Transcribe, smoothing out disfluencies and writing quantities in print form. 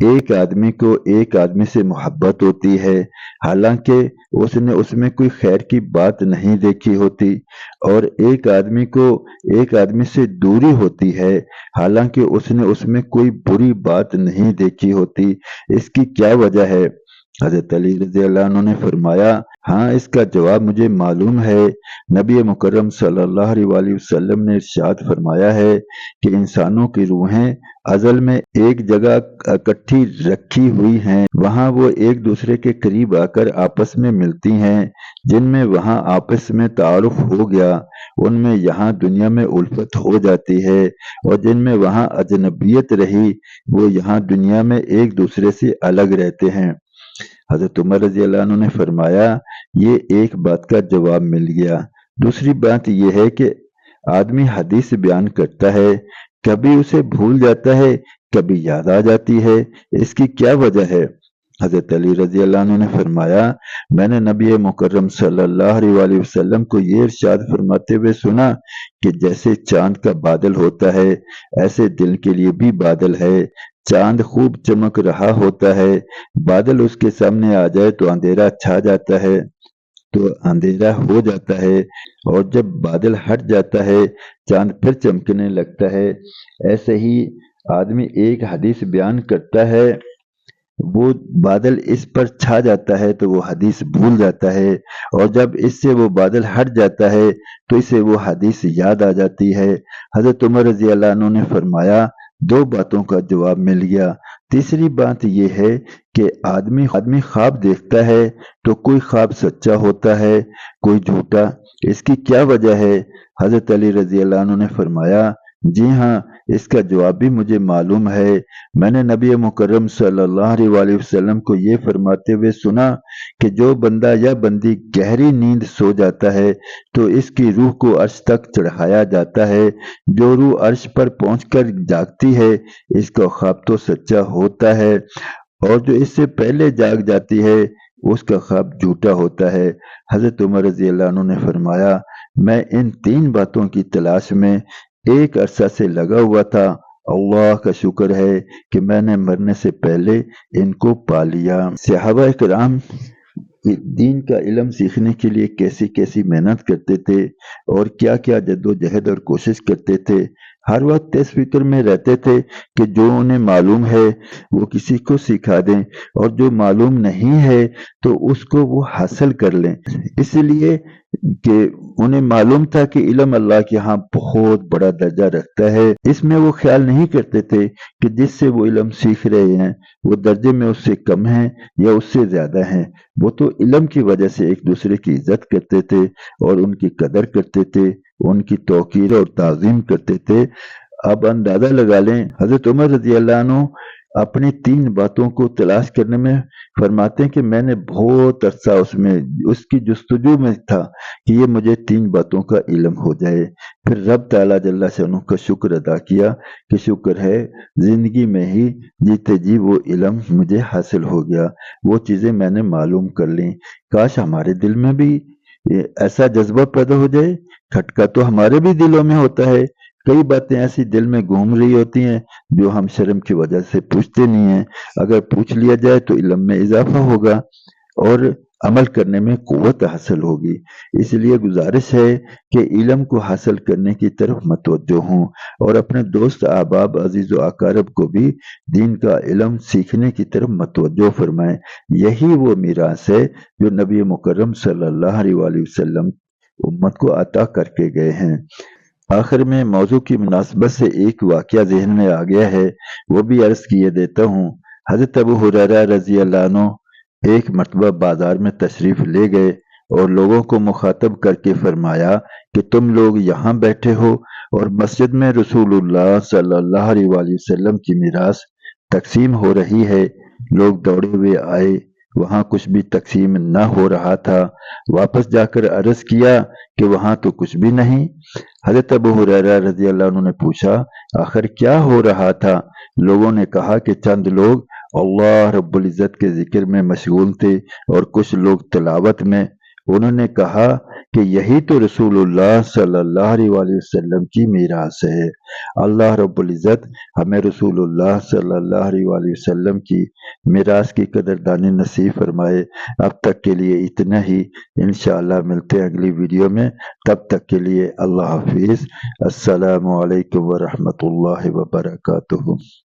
ایک آدمی کو ایک آدمی سے محبت ہوتی ہے حالانکہ اس نے اس میں کوئی خیر کی بات نہیں دیکھی ہوتی، اور ایک آدمی کو ایک آدمی سے دوری ہوتی ہے حالانکہ اس نے اس میں کوئی بری بات نہیں دیکھی ہوتی۔ اس کی کیا وجہ ہے؟ حضرت علی رضی اللہ عنہ نے فرمایا، ہاں اس کا جواب مجھے معلوم ہے۔ نبی مکرم صلی اللہ علیہ وآلہ وسلم نے ارشاد فرمایا ہے کہ انسانوں کی روحیں ازل میں ایک جگہ اکٹھی رکھی ہوئی ہیں، وہاں وہ ایک دوسرے کے قریب آ کر آپس میں ملتی ہیں، جن میں وہاں آپس میں تعارف ہو گیا ان میں یہاں دنیا میں الفت ہو جاتی ہے، اور جن میں وہاں اجنبیت رہی وہ یہاں دنیا میں ایک دوسرے سے الگ رہتے ہیں۔ حضرت عمر رضی اللہ عنہ نے فرمایا، یہ ایک بات کا جواب مل گیا۔ دوسری بات یہ ہے کہ آدمی حدیث بیان کرتا ہے، کبھی اسے بھول جاتا ہے، کبھی یاد آ جاتی ہے، اس کی کیا وجہ ہے؟ حضرت علی رضی اللہ عنہ نے فرمایا، میں نے نبی مکرم صلی اللہ علیہ وآلہ وسلم کو یہ ارشاد فرماتے ہوئے سنا کہ جیسے چاند کا بادل ہوتا ہے ایسے دل کے لیے بھی بادل ہے۔ چاند خوب چمک رہا ہوتا ہے، بادل اس کے سامنے آ جائے تو اندھیرا چھا جاتا ہے، تو اندھیرا ہو جاتا ہے، اور جب بادل ہٹ جاتا ہے چاند پھر چمکنے لگتا ہے۔ ایسے ہی آدمی ایک حدیث بیان کرتا ہے، وہ بادل اس پر چھا جاتا ہے تو وہ حدیث بھول جاتا ہے، اور جب اس سے وہ بادل ہٹ جاتا ہے تو اسے وہ حدیث یاد آ جاتی ہے۔ حضرت عمر رضی اللہ عنہ نے فرمایا، دو باتوں کا جواب مل گیا۔ تیسری بات یہ ہے کہ آدمی خواب دیکھتا ہے تو کوئی خواب سچا ہوتا ہے، کوئی جھوٹا، اس کی کیا وجہ ہے؟ حضرت علی رضی اللہ عنہ نے فرمایا، جی ہاں اس کا جواب بھی مجھے معلوم ہے۔ میں نے نبی مکرم صلی اللہ علیہ وآلہ وسلم کو یہ فرماتے ہوئے سنا کہ جو بندہ یا بندی گہری نیند سو جاتا ہے تو اس کی روح کو عرش تک چڑھایا جاتا ہے، جو روح عرش پر پہنچ کر جاگتی ہے اس کا خواب تو سچا ہوتا ہے، اور جو اس سے پہلے جاگ جاتی ہے اس کا خواب جھوٹا ہوتا ہے۔ حضرت عمر رضی اللہ عنہ نے فرمایا، میں ان تین باتوں کی تلاش میں ایک عرصہ سے لگا ہوا تھا، اللہ کا شکر ہے کہ میں نے مرنے سے پہلے ان کو پا لیا۔ صحابہ کرام دین کا علم سیکھنے کے لیے کیسی کیسی محنت کرتے تھے اور کیا کیا جد و جہد اور کوشش کرتے تھے۔ ہر وقت اس فکر میں رہتے تھے کہ جو انہیں معلوم ہے وہ کسی کو سکھا دیں، اور جو معلوم نہیں ہے تو اس کو وہ حاصل کر لیں، اس لیے کہ انہیں معلوم تھا کہ علم اللہ کے ہاں بہت بڑا درجہ رکھتا ہے۔ اس میں وہ خیال نہیں کرتے تھے کہ جس سے وہ علم سیکھ رہے ہیں وہ درجے میں اس سے کم ہیں یا اس سے زیادہ ہیں، وہ تو علم کی وجہ سے ایک دوسرے کی عزت کرتے تھے اور ان کی قدر کرتے تھے، ان کی توقیر اور تعظیم کرتے تھے۔ اب اندازہ لگا لیں، حضرت عمر رضی اللہ عنہ اپنی تین باتوں کو تلاش کرنے میں فرماتے ہیں کہ میں نے بہت عرصہ اس کی جستجو میں تھا کہ یہ مجھے تین باتوں کا علم ہو جائے۔ پھر رب تعالیٰ جل شانہ کا شکر ادا کیا کہ شکر ہے زندگی میں ہی جیتے جی وہ علم مجھے حاصل ہو گیا، وہ چیزیں میں نے معلوم کر لیں۔ کاش ہمارے دل میں بھی ایسا جذبہ پیدا ہو جائے۔ کھٹکا تو ہمارے بھی دلوں میں ہوتا ہے، کئی باتیں ایسی دل میں گھوم رہی ہوتی ہیں جو ہم شرم کی وجہ سے پوچھتے نہیں ہیں، اگر پوچھ لیا جائے تو علم میں اضافہ ہوگا اور عمل کرنے میں قوت حاصل ہوگی۔ اس لیے گزارش ہے کہ علم کو حاصل کرنے کی طرف متوجہ ہوں، اور اپنے دوست احباب عزیز و اقارب کو بھی دین کا علم سیکھنے کی طرف متوجہ فرمائیں۔ یہی وہ میراث ہے جو نبی مکرم صلی اللہ علیہ وآلہ وسلم امت کو عطا کر کے گئے ہیں۔ آخر میں موضوع کی مناسبت سے ایک واقعہ ذہن میں آ گیا ہے، وہ بھی عرض کیے دیتا ہوں۔ حضرت ابو ہریرہ رضی اللہ عنہ ایک مرتبہ بازار میں تشریف لے گئے اور لوگوں کو مخاطب کر کے فرمایا کہ تم لوگ یہاں بیٹھے ہو اور مسجد میں رسول اللہ صلی اللہ علیہ وآلہ وسلم کی میراث تقسیم ہو رہی ہے۔ لوگ دوڑے ہوئے آئے، وہاں کچھ بھی تقسیم نہ ہو رہا تھا۔ واپس جا کر عرض کیا کہ وہاں تو کچھ بھی نہیں۔ حضرت ابو ہریرہ رضی اللہ عنہ نے پوچھا، آخر کیا ہو رہا تھا؟ لوگوں نے کہا کہ چند لوگ اللہ رب العزت کے ذکر میں مشغول تھے اور کچھ لوگ تلاوت میں، انہوں نے کہا کہ یہی تو رسول اللہ صلی اللہ علیہ وسلم کی میراث ہے۔ اللہ رب العزت ہمیں رسول اللہ صلی اللہ علیہ وسلم کی میراث کی قدردانی نصیب فرمائے۔ اب تک کے لیے اتنا ہی، انشاءاللہ ملتے ہیں اگلی ویڈیو میں، تب تک کے لیے اللہ حافظ۔ السلام علیکم ورحمۃ اللہ وبرکاتہ۔